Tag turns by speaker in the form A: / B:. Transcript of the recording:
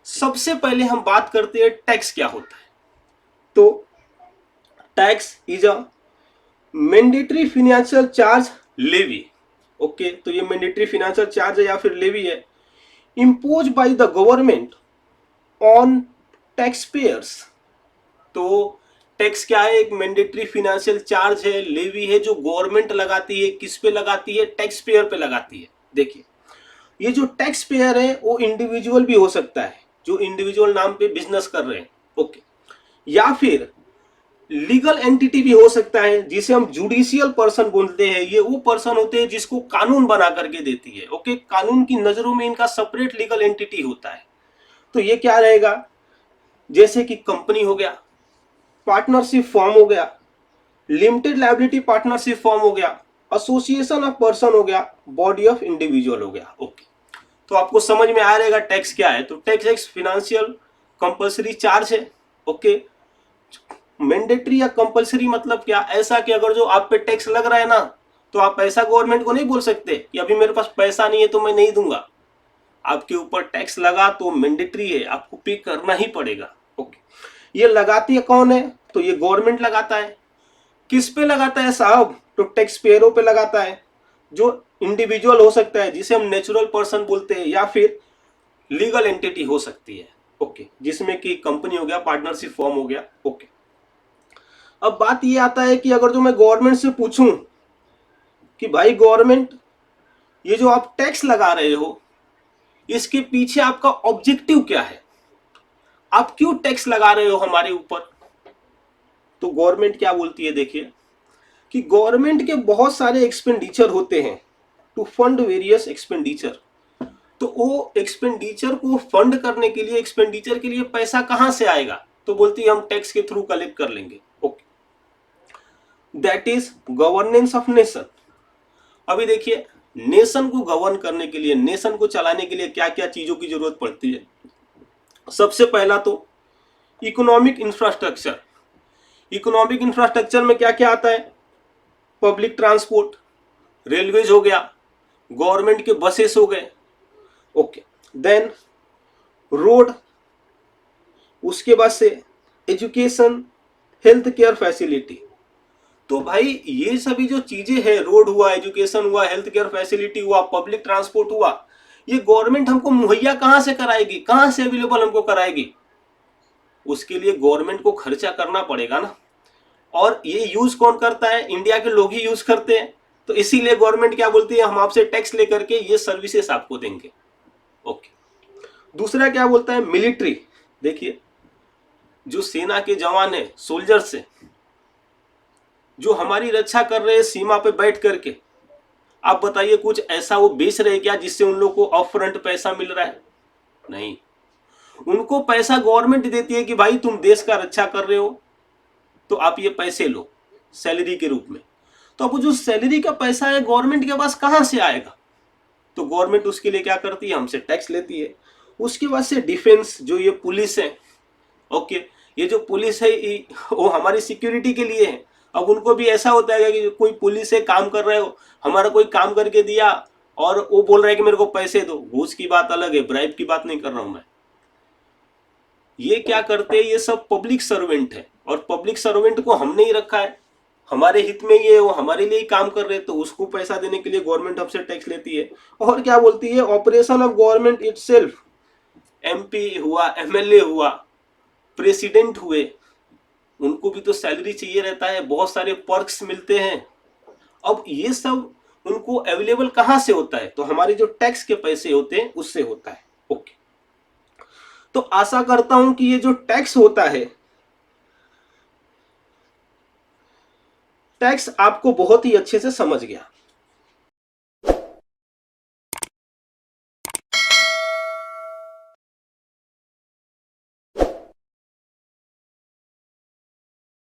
A: सबसे पहले हम बात करते हैं टैक्स क्या होता है। तो tax is a mandatory financial charge levy. Okay, तो ये मैंडेटरी फिनेंशियल चार्ज है या फिर लेवी है, impose by the government on tax payers. तो टैक्स क्या है, एक मैंडेटरी फिनेंशियल चार्ज है, लेवी है जो गवर्नमेंट लगाती है। किस पे लगाती है? टैक्स पेयर पे लगाती है। देखिए, ये जो टैक्स पेयर है वो इंडिविजुअल भी हो सकता है, जो इंडिविजुअल नाम पे बिजनेस कर रहे हैं। ओके, या फिर लीगल एंटिटी भी हो सकता है, जिसे हम जुडिशियल पर्सन बोलते हैं। ये वो पर्सन होते हैं जिसको कानून बना करके देती है। ओके, कानून की नजरों में इनका सेपरेट लीगल एंटिटी होता है। तो ये क्या रहेगा, जैसे कि कंपनी हो गया, पार्टनरशिप फॉर्म हो गया, लिमिटेड लायबिलिटी पार्टनरशिप फॉर्म हो गया, एसोसिएशन ऑफ पर्सन हो गया, बॉडी ऑफ इंडिविजुअल हो गया। ओके, तो आपको समझ में आ रहेगा टैक्स क्या है। तो टैक्स एक फिनेंशियल कंपलसरी चार्ज है। ओके, मैंडेटरी या कंपलसरी मतलब क्या, ऐसा कि अगर जो आप पे टैक्स लग रहा है ना, तो आप ऐसा गवर्नमेंट को नहीं बोल सकते कि अभी मेरे पास पैसा नहीं है तो मैं नहीं दूंगा। आपके ऊपर टैक्स लगा तो मैंडेटरी है, आपको पे करना ही पड़ेगा। ओके, ये लगाती है कौन है? तो ये गवर्नमेंट लगाता है। किस पे लगाता है साहब? तो टैक्स पेयरों पे लगाता है, जो इंडिविजुअल हो सकता है जिसे हम नेचुरल पर्सन बोलते हैं, या फिर लीगल एंटिटी हो सकती है। ओके, जिसमें कि कंपनी हो गया, पार्टनरशिप फॉर्म हो गया। ओके, अब बात ये आता है कि अगर जो मैं गवर्नमेंट से पूछूं कि भाई गवर्नमेंट, ये जो आप टैक्स लगा रहे हो, इसके पीछे आपका ऑब्जेक्टिव क्या है? आप क्यों टैक्स लगा रहे हो हमारे ऊपर? तो गवर्नमेंट क्या बोलती है, देखिए कि गवर्नमेंट के बहुत सारे एक्सपेंडिचर होते हैं टू फंड वेरियस एक्सपेंडिचर। तो वो एक्सपेंडिचर को फंड करने के लिए, एक्सपेंडिचर के लिए पैसा कहां से आएगा? तो बोलती है हम टैक्स के थ्रू कलेक्ट कर लेंगे। Okay, that is governance of nation. अभी देखिए, नेशन को गवर्न करने के लिए, नेशन को चलाने के लिए क्या क्या चीजों की जरूरत पड़ती है। सबसे पहला तो इकोनॉमिक इंफ्रास्ट्रक्चर। इकोनॉमिक इंफ्रास्ट्रक्चर में क्या क्या आता है? पब्लिक ट्रांसपोर्ट, रेलवेज हो गया, गवर्नमेंट के बसेस हो गए। ओके, देन रोड, उसके बाद से एजुकेशन, हेल्थ केयर फैसिलिटी। तो भाई ये सभी जो चीजें हैं, रोड हुआ, एजुकेशन हुआ, हेल्थ केयर फैसिलिटी हुआ, पब्लिक ट्रांसपोर्ट हुआ, ये गवर्नमेंट हमको मुहैया कहां से कराएगी, कहां से अवेलेबल हमको कराएगी? उसके लिए गवर्नमेंट को खर्चा करना पड़ेगा ना। और ये यूज कौन करता है? इंडिया के लोग ही यूज करते हैं। तो इसीलिए गवर्नमेंट क्या बोलती है, हम आपसे टैक्स लेकर के ये सर्विसेस आपको देंगे। ओके, दूसरा क्या बोलता है? मिलिट्री। देखिए, जो सेना के जवान है, सोल्जर्स है, जो हमारी रक्षा कर रहे हैं सीमा पे बैठ करके, आप बताइए कुछ ऐसा वो बेच रहे क्या जिससे उन लोग को अपफ्रंट पैसा मिल रहा है? नहीं, उनको पैसा गवर्नमेंट देती है कि भाई तुम देश का रक्षा कर रहे हो, तो आप ये पैसे लो सैलरी के रूप में। तो अब जो सैलरी का पैसा है गवर्नमेंट के पास कहां से आएगा? तो गवर्नमेंट उसके लिए क्या करती है? हमसे टैक्स लेती है। उसके बाद से डिफेंस, जो ये पुलिस है। ओके, ये जो पुलिस है वो हमारी सिक्योरिटी के लिए है। अब उनको भी ऐसा होता है कि कोई पुलिस है, काम कर रहे हो, हमारा कोई काम करके दिया और वो बोल रहा है कि मेरे को पैसे दो, घूस की बात अलग है, ब्राइब की बात नहीं कर रहा हूं मैं। ये क्या करते हैं? ये सब पब्लिक सर्वेंट है, और पब्लिक सर्वेंट को हमने ही रखा है, हमारे हित में ये, वो हमारे लिए ही काम कर रहे हैं, तो उसको पैसा देने के लिए गवर्नमेंट हमसे टैक्स लेती है। और क्या बोलती है? Operation of government itself. MP हुआ, एमएलए हुआ, प्रेसिडेंट हुए, उनको भी तो सैलरी चाहिए रहता है, बहुत सारे पर्क्स मिलते हैं। अब ये सब उनको अवेलेबल कहां से होता है? तो हमारे जो टैक्स के पैसे होते हैं उससे होता है। ओके, तो आशा करता हूं कि ये जो टैक्स होता है, टैक्स आपको बहुत ही अच्छे से समझ गया।